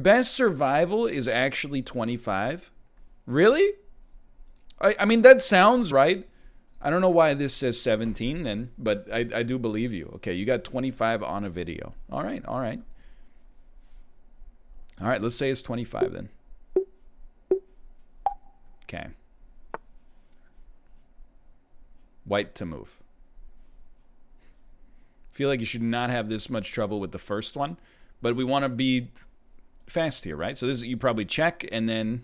Best survival is actually 25. Really? I mean, that sounds right. I don't know why this says 17 then, but I do believe you. Okay, you got 25 on a video. All right, all right. All right, let's say it's 25 then. Okay. White to move. Feel like you should not have this much trouble with the first one, but we want to be fast here, right? So this is, you probably check and then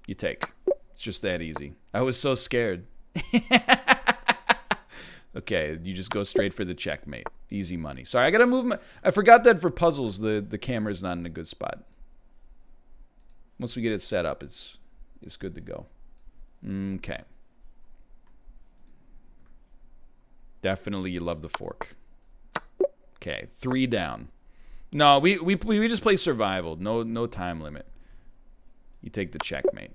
you take. It's just that easy. I was so scared. Okay, you just go straight for the checkmate. Easy money. Sorry, I gotta move my... I forgot that for puzzles, the camera's not in a good spot. Once we get it set up, it's good to go. Okay. Definitely you love the fork. Okay, 3 down. No, we just play survival. No time limit. You take the checkmate.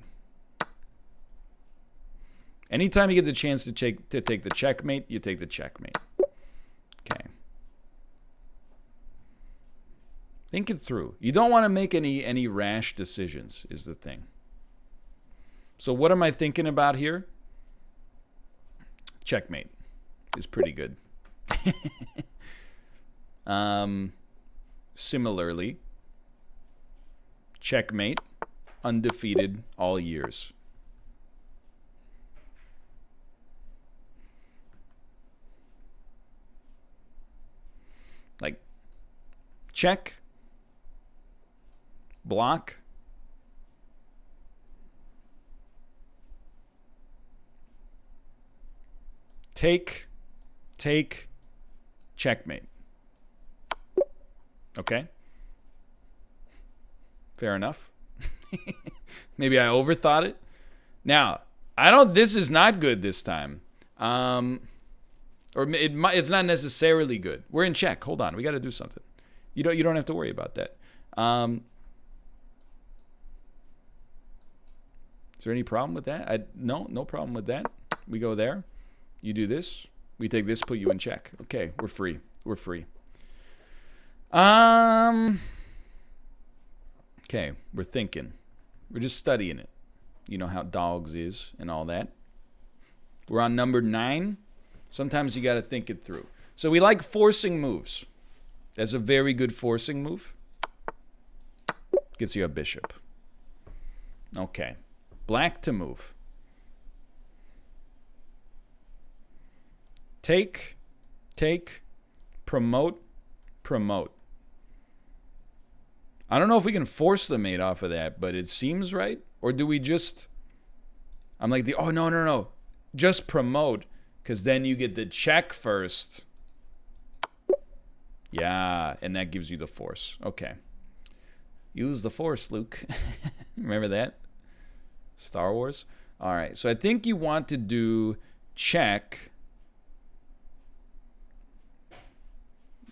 Anytime you get the chance to take the checkmate, you take the checkmate. Okay. Think it through. You don't want to make any rash decisions, is the thing. So what am I thinking about here? Checkmate is pretty good. Similarly, checkmate, undefeated all years. Like, check, block, take, checkmate. Okay? Fair enough. Maybe I overthought it. Now, this is not good this time. Or it's not necessarily good. We're in check. Hold on. We got to do something. You don't have to worry about that. Is there any problem with that? No problem with that. We go there. You do this. We take this, put you in check. Okay, we're free. We're free. Okay, we're thinking. We're just studying it. You know how dogs is and all that. We're on number 9. Sometimes you got to think it through. So we like forcing moves. That's a very good forcing move. Gets you a bishop. Okay. Black to move. Take, promote. I don't know if we can force the mate off of that, but it seems right. Or do we just... I'm like, oh, no. Just promote, because then you get the check first. Yeah, and that gives you the force. Okay. Use the force, Luke. Remember that? Star Wars? All right, so I think you want to do check.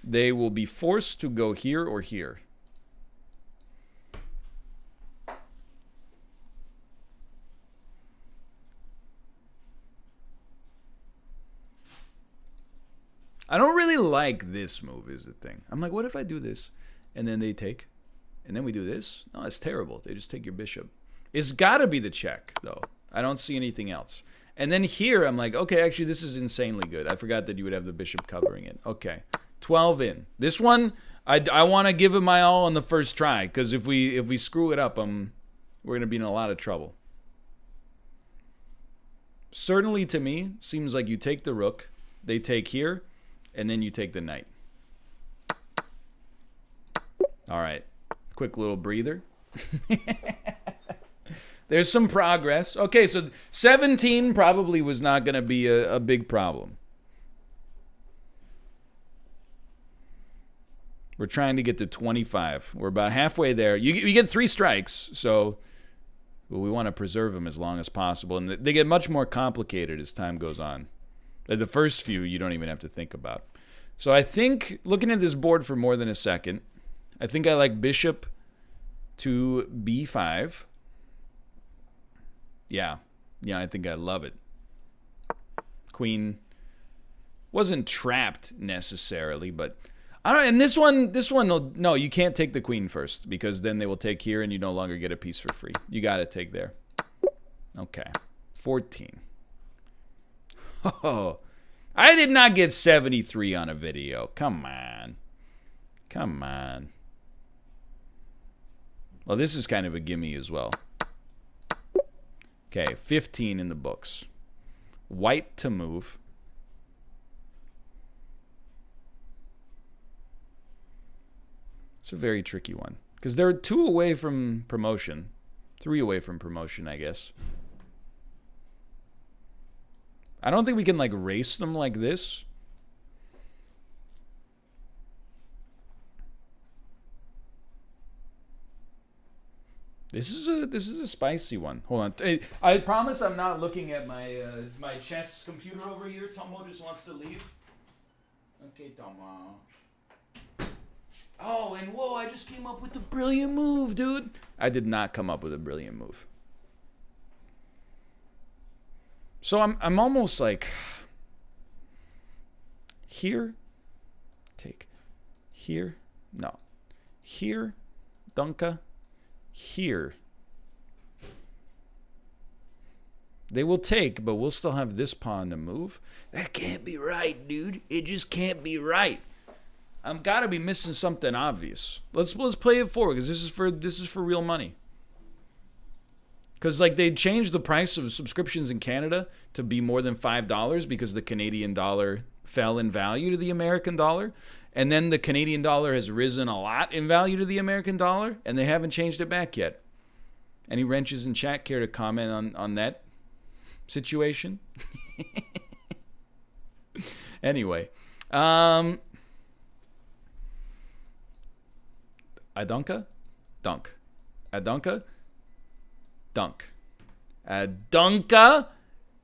They will be forced to go here or here. I don't really like this move is the thing. I'm like, what if I do this? And then they take. And then we do this? No, it's terrible. They just take your bishop. It's got to be the check, though. I don't see anything else. And then here, I'm like, okay, actually, this is insanely good. I forgot that you would have the bishop covering it. Okay. 12 in. This one, I want to give it my all on the first try. Because if we screw it up, we're going to be in a lot of trouble. Certainly, to me, seems like you take the rook. They take here. And then you take the knight. All right. Quick little breather. There's some progress. Okay, so 17 probably was not going to be a big problem. We're trying to get to 25. We're about halfway there. You get 3 strikes, so we want to preserve them as long as possible. And they get much more complicated as time goes on. The first few you don't even have to think about. So I think, looking at this board for more than a second, I think I like bishop to b5. Yeah, I think I love it. Queen wasn't trapped necessarily, but I don't. And this one, no, you can't take the queen first because then they will take here and you no longer get a piece for free. You got to take there. Okay, 14. Oh, I did not get 73 on a video. Come on, come on. Well, this is kind of a gimme as well. Okay, 15 in the books. White to move. It's a very tricky one. Because they're 2 away from promotion. 3 away from promotion, I guess. I don't think we can, like, race them like this. This is a spicy one. Hold on. I promise I'm not looking at my my chess computer over here. Tomo just wants to leave. Okay, Tomo. Oh, and whoa, I just came up with a brilliant move, dude. I did not come up with a brilliant move. So I'm almost like here, take, here, no, here, Dunka, here. They will take, but we'll still have this pawn to move. That can't be right, dude. It just can't be right. I'm gotta be missing something obvious. Let's play it forward because this is for real money. Because like they changed the price of subscriptions in Canada to be more than $5 because the Canadian dollar fell in value to the American dollar, and then the Canadian dollar has risen a lot in value to the American dollar, and they haven't changed it back yet. Any wrenches in chat care to comment on that situation? Anyway, Adunka? Dunk. Adunka? Dunk. Adunka?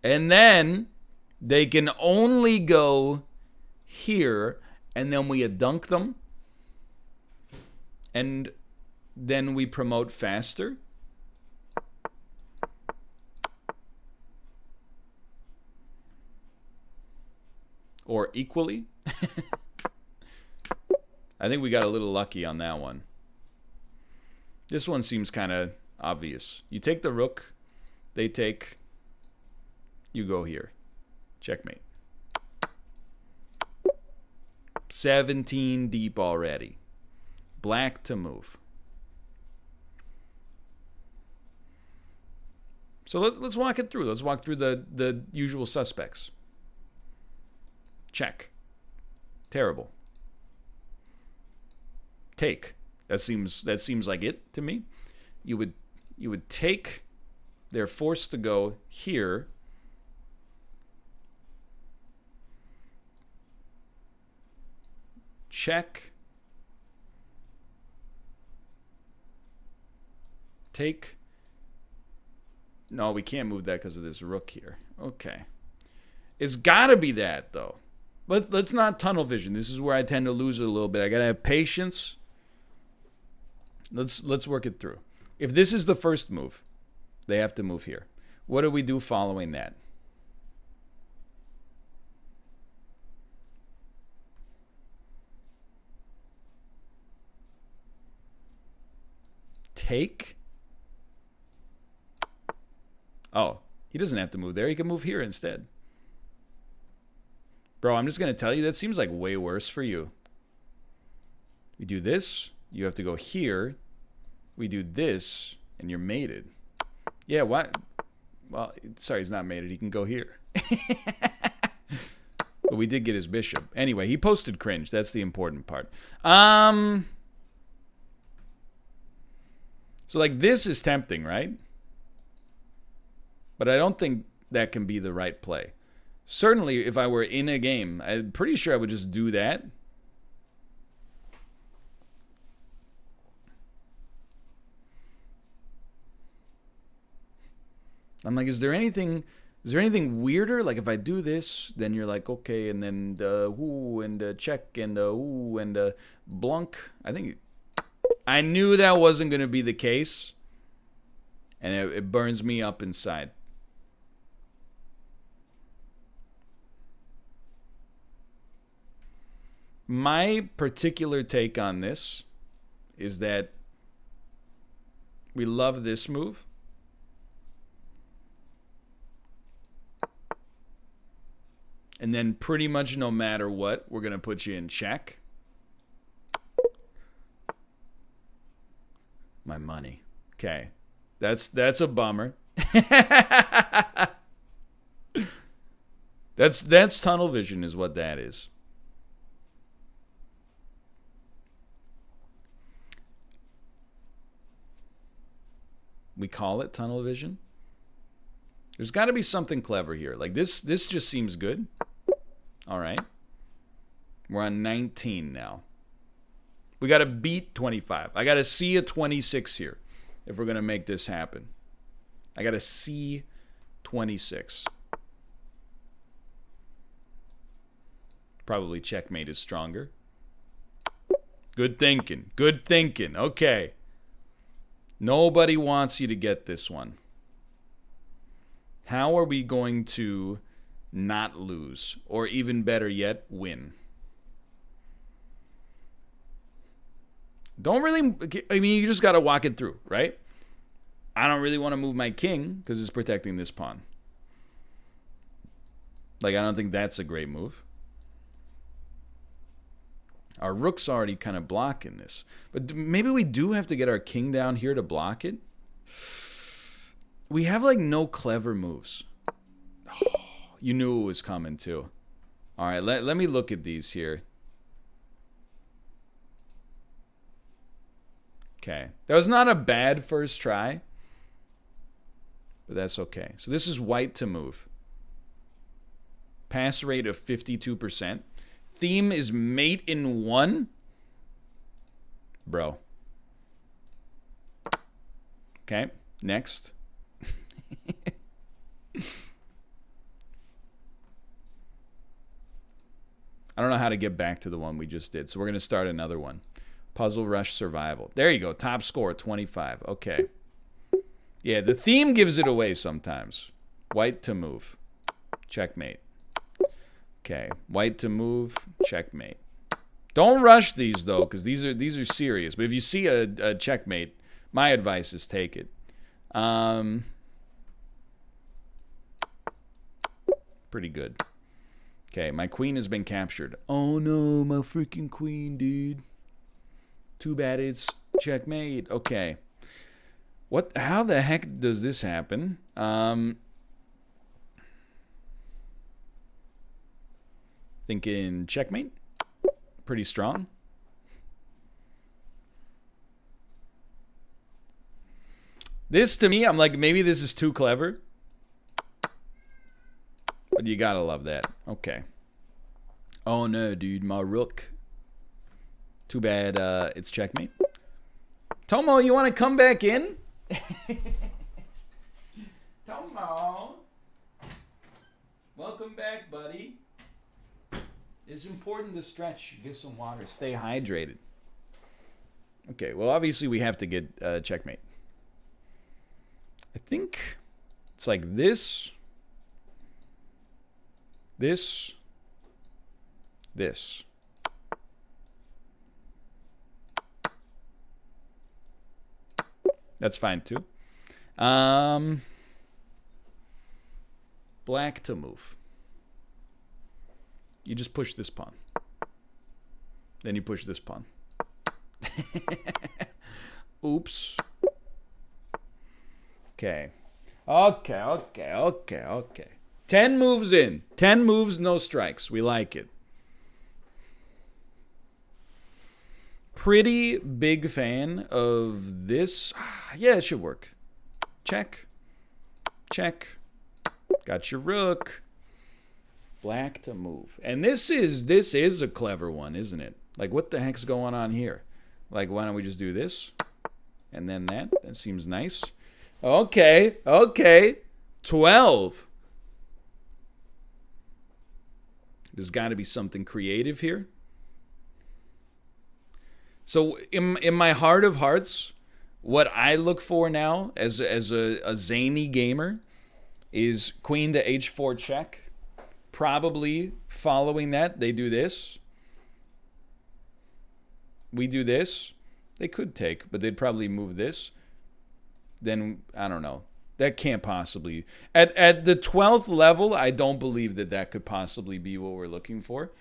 And then they can only go here, and then we adunk them. And then we promote faster. Or equally. I think we got a little lucky on that one. This one seems kind of obvious. You take the rook, they take, you go here. Checkmate. 17 deep already. Black to move. So let's walk it through. Let's walk through the usual suspects. Check. Terrible. Take. That seems like it to me. You would take. They're forced to go here. Check. Take. No, we can't move that because of this rook here. Okay. It's got to be that, though. Let's not tunnel vision. This is where I tend to lose it a little bit. I got to have patience. Let's work it through. If this is the first move, they have to move here. What do we do following that? Take. Oh, he doesn't have to move there. He can move here instead. Bro, I'm just going to tell you, that seems like way worse for you. We do this. You have to go here. We do this, and you're mated. Yeah, what? Well, sorry, he's not mated. He can go here. But we did get his bishop. Anyway, he posted cringe. That's the important part. So, like, this is tempting, right? But I don't think that can be the right play. Certainly, if I were in a game, I'm pretty sure I would just do that. I'm like, is there anything weirder? Like, if I do this, then you're like, okay, and then ooh, and check, and ooh, and blunk. I knew that wasn't going to be the case, and it burns me up inside. My particular take on this is that we love this move. And then pretty much no matter what, we're going to put you in check. My money. Okay. That's a bummer. That's tunnel vision is what that is. We call it tunnel vision. There's got to be something clever here. Like this just seems good. All right. We're on 19 now. We got to beat 25. I got to see a 26 here if we're going to make this happen. I got to see 26. Probably checkmate is stronger. Good thinking. Good thinking. Okay. Nobody wants you to get this one. How are we going to not lose? Or even better yet, win? Don't really... I mean, you just got to walk it through, right? I don't really want to move my king because it's protecting this pawn. Like, I don't think that's a great move. Our rook's already kind of blocking this. But maybe we do have to get our king down here to block it. We have, like, no clever moves. Oh, you knew it was coming, too. All right, let me look at these here. Okay. That was not a bad first try. But that's okay. So this is white to move. Pass rate of 52%. Theme is mate in 1. Bro. Okay, next. I don't know how to get back to the one we just did, so we're going to start another one. Puzzle Rush Survival. There you go, top score, 25. Okay. Yeah, the theme gives it away sometimes. White to move. Checkmate. Okay, white to move, checkmate. Don't rush these though, because these are serious. But if you see a checkmate, my advice is take it. Pretty good. Okay, my queen has been captured. Oh no, my freaking queen, dude. Too bad it's checkmate. Okay. What? How the heck does this happen? Thinking checkmate. Pretty strong. This, to me, I'm like, maybe this is too clever. But you gotta love that. Okay. Oh no, dude, my rook. Too bad it's checkmate. Tomo, you want to come back in? Tomo. Welcome back, buddy. It's important to stretch, get some water, stay hydrated. Okay, well, obviously we have to get checkmate. I think it's like this, this, this. That's fine too. Black to move. You just push this pawn. Then you push this pawn. Oops. Okay. Okay. 10 moves in. 10 moves, no strikes. We like it. Pretty big fan of this. Yeah, it should work. Check. Check. Got your rook. Black to move. And this is a clever one, isn't it? Like, what the heck's going on here? Like, why don't we just do this? And then that. That seems nice. Okay. 12. There's got to be something creative here. So, in my heart of hearts, what I look for now as a zany gamer is queen to h4 check. Probably following that, they do this. we do this, they could take, but they'd probably move this. Then, I don't know. That can't possibly... At the 12th level, I don't believe that that could possibly be what we're looking for.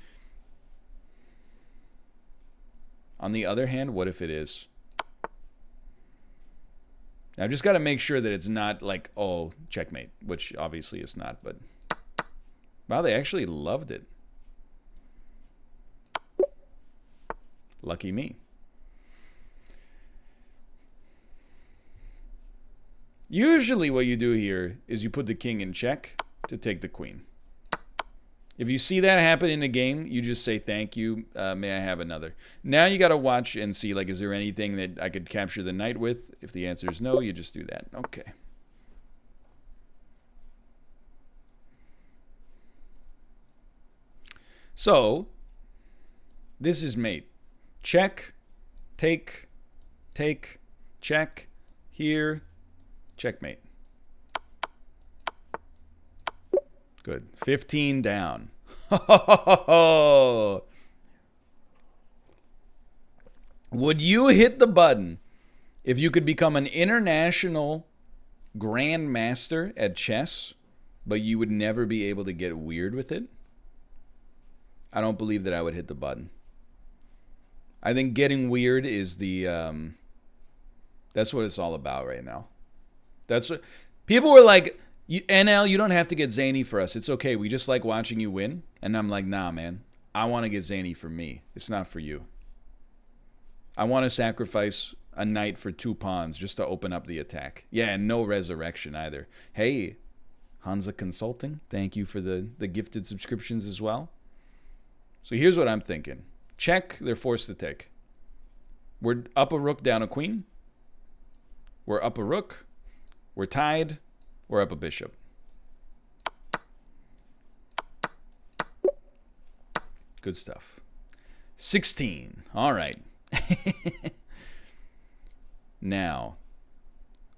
On the other hand, what if it is? Now, I've just got to make sure that it's not like, oh, checkmate, which obviously it's not, but... Wow, they actually loved it. Lucky me. Usually what you do here is you put the king in check to take the queen. If you see that happen in a game, you just say, thank you, may I have another. Now you got to watch and see, like, is there anything that I could capture the knight with? If the answer is no, you just do that. Okay. So, this is mate. Check, take, check, here, checkmate. Good. 15 down. Would you hit the button if you could become an international grandmaster at chess, but you would never be able to get weird with it? I don't believe that I would hit the button. I think getting weird is the that's what it's all about right now. That's what people were like, NL, you don't have to get zany for us. It's okay. We just like watching you win. And I'm like, nah, man. I want to get zany for me. It's not for you. I want to sacrifice a knight for 2 pawns just to open up the attack. Yeah, and no resurrection either. Hey, Hansa Consulting, thank you for the gifted subscriptions as well. So here's what I'm thinking. Check, they're forced to take. We're up a rook, down a queen. We're up a rook. We're tied. We're up a bishop. Good stuff. 16. All right. Now,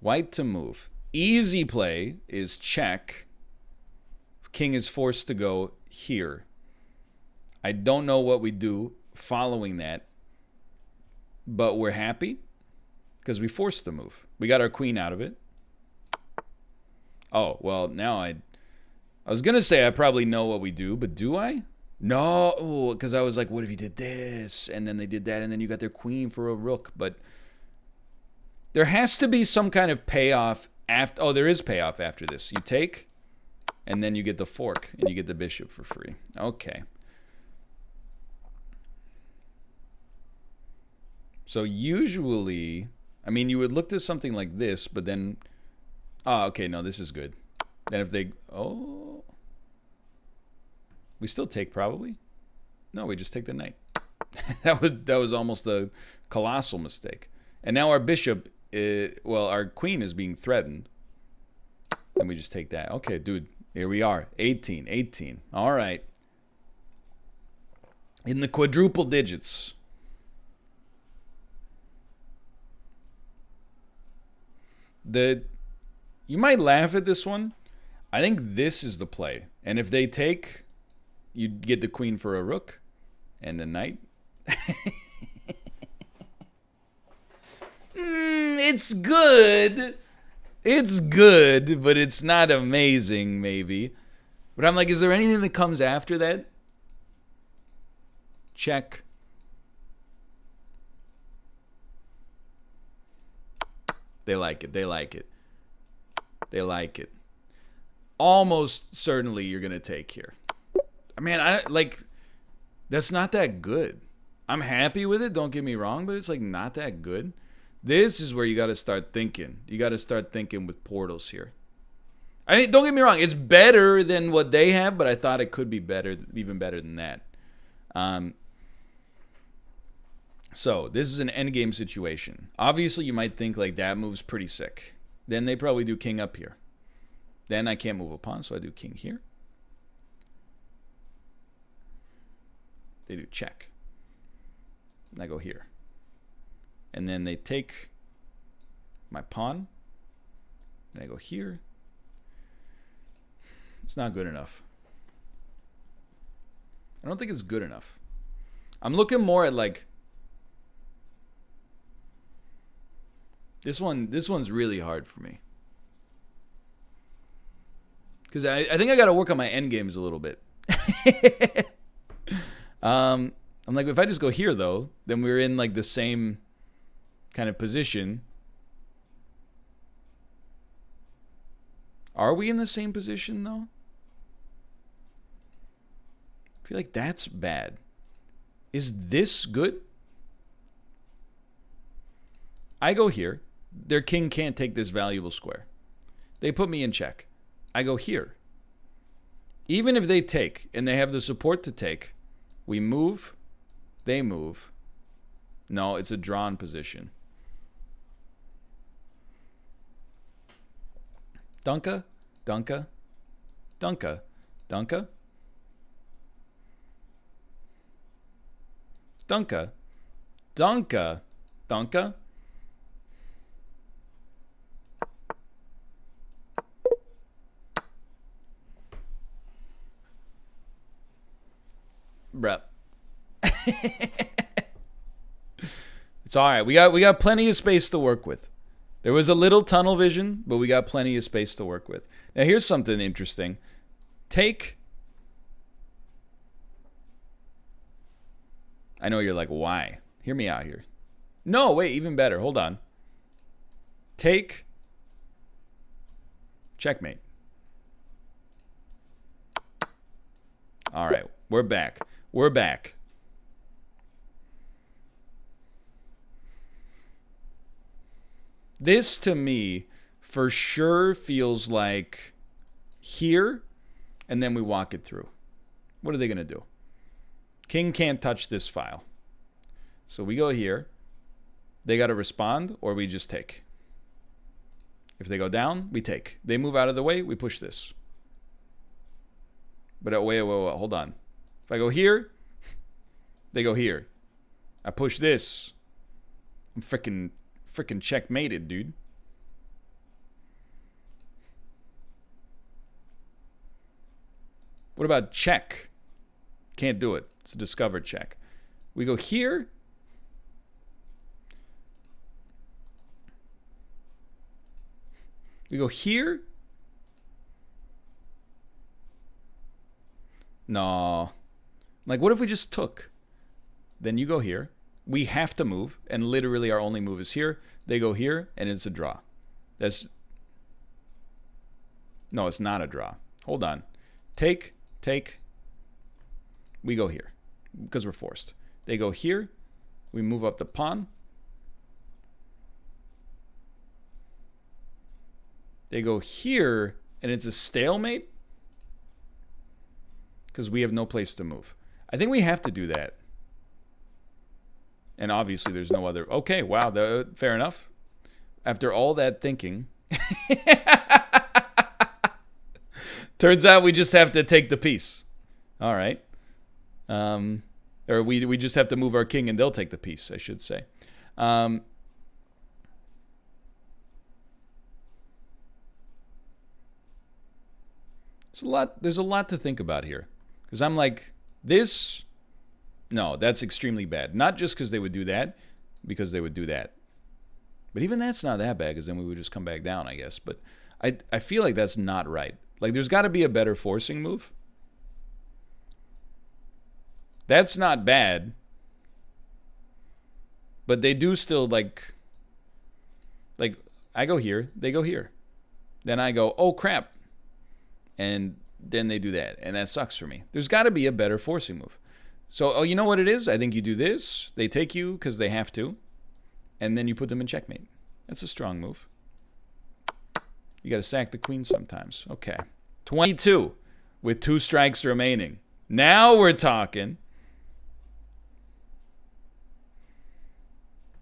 white to move. Easy play is check. King is forced to go here. I don't know what we do following that, but we're happy because we forced the move. We got our queen out of it. Oh, well, now I was going to say I probably know what we do, but do I? No, because I was like, what if you did this? And then they did that, and then you got their queen for a rook. But there has to be some kind of payoff after. Oh, there is payoff after this. You take, and then you get the fork, and you get the bishop for free. Okay. So usually, I mean, you would look to something like this, but then, oh, okay, no, this is good. Then if they, oh, we still take probably. No, we just take the knight. that was almost a colossal mistake. And now our bishop, well, our queen is being threatened. And we just take that. Okay, dude, here we are, 18. All right. In the quadruple digits. You might laugh at this one. I think this is the play. And if they take, you get the queen for a rook and a knight. It's good. It's good, but it's not amazing, maybe. But I'm like, is there anything that comes after that? Check. They like it. They like it. They like it. Almost certainly you're going to take here. I mean, that's not that good. I'm happy with it, don't get me wrong, but it's like not that good. This is where you got to start thinking. You got to start thinking with portals here. I mean, don't get me wrong, it's better than what they have, but I thought it could be better, even better than that. So, this is an endgame situation. Obviously, you might think like that move's pretty sick. Then they probably do king up here. Then I can't move a pawn, so I do king here. They do check. And I go here. And then they take my pawn. And I go here. It's not good enough. I don't think it's good enough. I'm looking more at like This one's really hard for me. Because I think I got to work on my end games a little bit. I'm like, if I just go here, though, then we're in, like, the same kind of position. Are we in the same position, though? I feel like that's bad. Is this good? I go here. Their king can't take this valuable square. They put me in check. I go here. Even if they take, and they have the support to take, we move, they move. No, it's a drawn position. Dunka, Dunka, Dunka, Dunka, Dunka, Dunka, Dunka. Bruh. It's all right. We got plenty of space to work with. There was a little tunnel vision, but we got plenty of space to work with. Now here's something interesting. Take. I know you're like, why? Hear me out here. No, wait, even better. Hold on. Take. Checkmate. All right, we're back. We're back. This, to me, for sure feels like here, and then we walk it through. What are they going to do? King can't touch this file. So we go here. They got to respond, or we just take. If they go down, we take. They move out of the way, we push this. But wait, hold on. If I go here, they go here. I push this. I'm freaking checkmated, dude. What about check? Can't do it. It's a discovered check. We go here. We go here. No. Like, what if we just took? Then you go here. We have to move, and literally our only move is here. They go here, and it's a draw. That's... No, it's not a draw. Hold on. Take. We go here, because we're forced. They go here. We move up the pawn. They go here, and it's a stalemate. Because we have no place to move. I think we have to do that. And obviously there's no other... Okay, wow, fair enough. After all that thinking... Turns out we just have to take the piece. All right. Or we just have to move our king and they'll take the piece, I should say. There's a lot to think about here. Because I'm like, this, no, that's extremely bad. Not just because they would do that, because they would do that. But even that's not that bad, because then we would just come back down, I guess. But I feel like that's not right. Like, there's got to be a better forcing move. That's not bad. But they do still, like, I go here, they go here. Then I go, oh, crap. And then they do that, and that sucks for me. There's got to be a better forcing move. So, oh, you know what it is? I think you do this. They take you because they have to, and then you put them in checkmate. That's a strong move. You got to sack the queen sometimes. Okay. 22 with 2 strikes remaining. Now we're talking.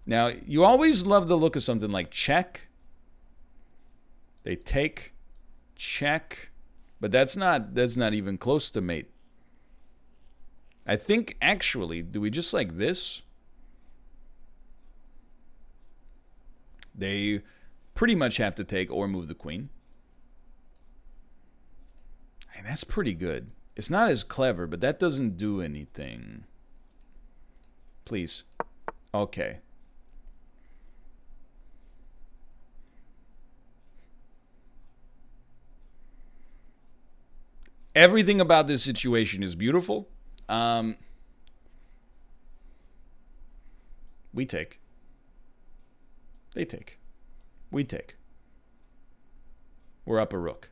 Now, you always love the look of something like check. They take, check. But that's not even close to mate. I think, actually, do we just like this? They pretty much have to take or move the queen. And that's pretty good. It's not as clever, but that doesn't do anything. Please. Okay. Everything about this situation is beautiful. We take. They take. We take. We're up a rook.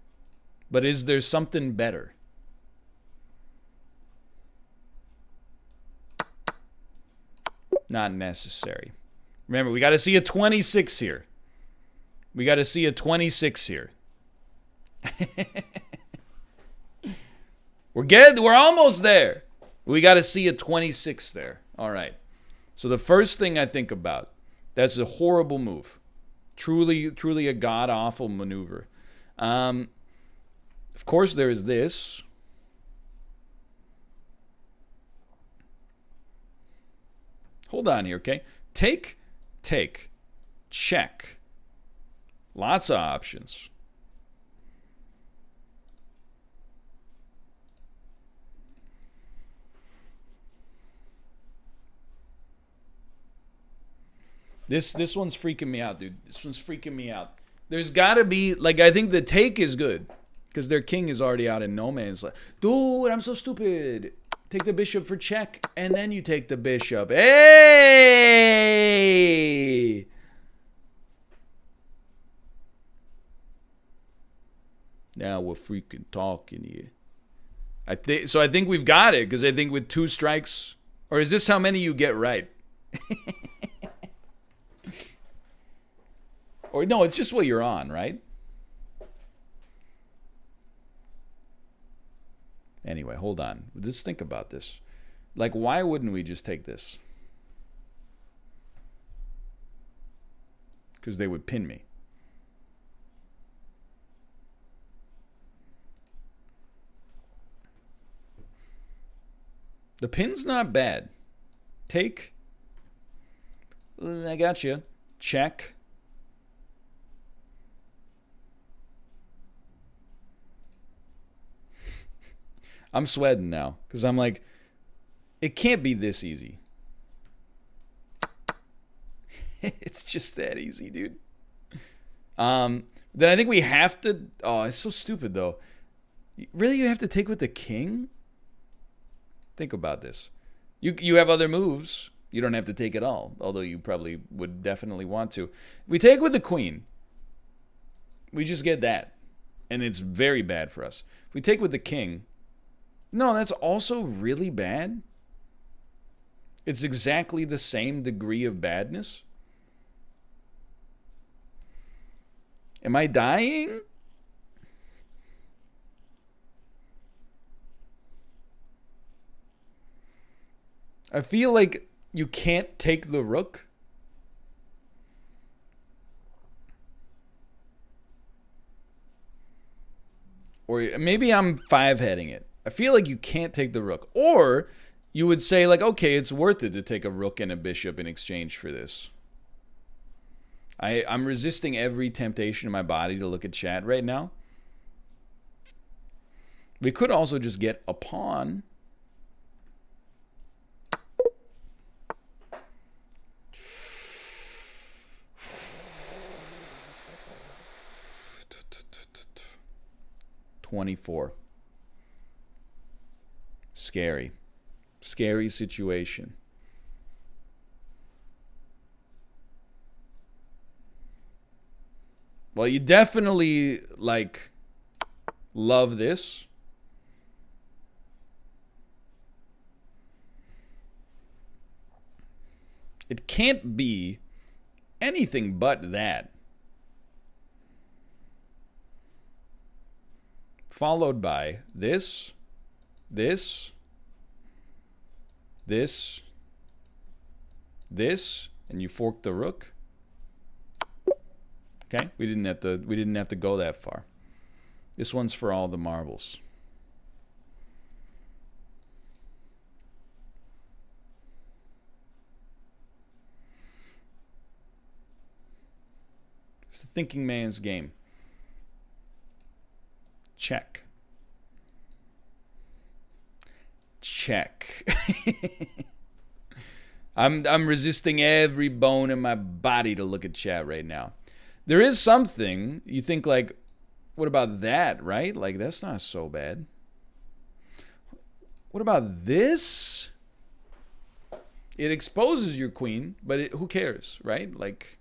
But is there something better? Not necessary. Remember, we got to see a 26 here. We got to see a 26 here. We're good. We're almost there. We got to see a 26 there. All right. So the first thing I think about, that's a horrible move. Truly a god-awful maneuver. Of course, there is this. Hold on here, okay? Take, check. Lots of options. This one's freaking me out, dude. This one's freaking me out. There's got to be, like, I think the take is good. Because their king is already out in no man's land. Dude, I'm so stupid. Take the bishop for check, and then you take the bishop. Hey! Now we're freaking talking here. I think we've got it, because I think with 2 strikes, or is this how many you get right? Or no, it's just what you're on, right? Anyway, hold on. Let's think about this. Like, why wouldn't we just take this? Because they would pin me. The pin's not bad. Take. I got you. Check. I'm sweating now because I'm like, it can't be this easy. It's just that easy, dude. Then I think we have to. Oh, it's so stupid though. Really, you have to take with the king? Think about this. You have other moves. You don't have to take it all, although you probably would definitely want to. We take with the queen. We just get that, and it's very bad for us. If we take with the king. No, that's also really bad. It's exactly the same degree of badness. Am I dying? I feel like you can't take the rook. Or maybe I'm 5-heading it. I feel like you can't take the rook. Or you would say, like, okay, it's worth it to take a rook and a bishop in exchange for this. I'm resisting every temptation in my body to look at chat right now. We could also just get a pawn. $24. Scary. Scary situation. Well, you definitely, like, love this. It can't be anything but that. Followed by this, this, this, this, and you fork the rook. Okay, we didn't have to go that far. This one's for all the marbles. It's the thinking man's game. Check. Check. I'm resisting every bone in my body to look at chat right now. There is something you think, like, what about that, right? Like, that's not so bad. What about this? It exposes your queen, but who cares, right? Like,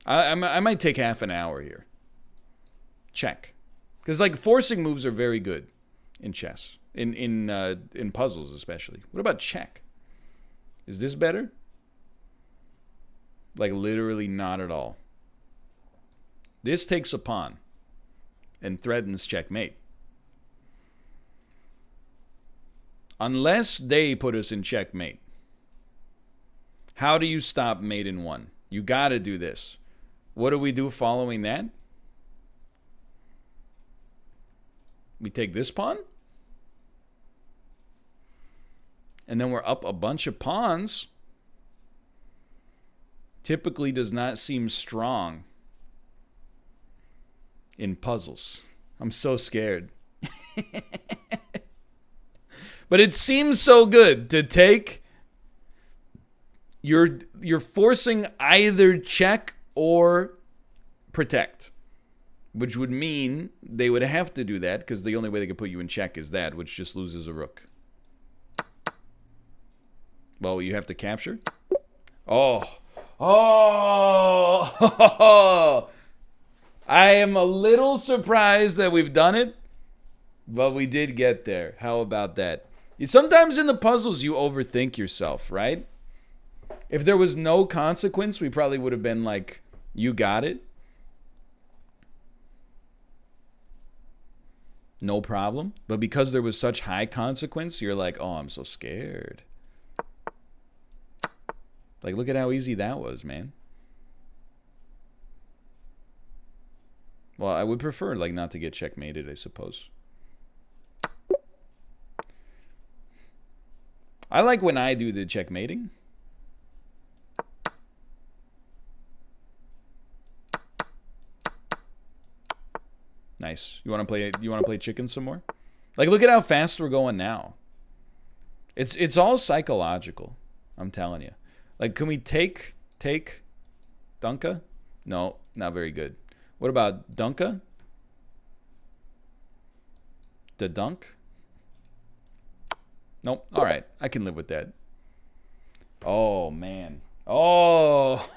I might take half an hour here. Check. Because, like, forcing moves are very good in chess. In puzzles, especially. What about check? Is this better? Like, literally not at all. This takes a pawn and threatens checkmate. Unless they put us in checkmate. How do you stop mate in one? You gotta do this. What do we do following that? We take this pawn. And then we're up a bunch of pawns. Typically does not seem strong in puzzles. I'm so scared. But it seems so good to take. You're forcing either check or protect, which would mean they would have to do that because the only way they could put you in check is that, which just loses a rook. Well, you have to capture. Oh. I am a little surprised that we've done it, but we did get there. How about that? Sometimes in the puzzles you overthink yourself, right? If there was no consequence, we probably would have been like, you got it. No problem. But because there was such high consequence, you're like, oh, I'm so scared. Like, look at how easy that was, man. Well, I would prefer, like, not to get checkmated, I suppose. I like when I do the checkmating. Nice. You want to play chicken some more? Like, look at how fast we're going now. It's all psychological. I'm telling you. Like, can we take Dunka? No, not very good. What about Dunka? The dunk? Nope. All right. I can live with that. Oh, man. Oh.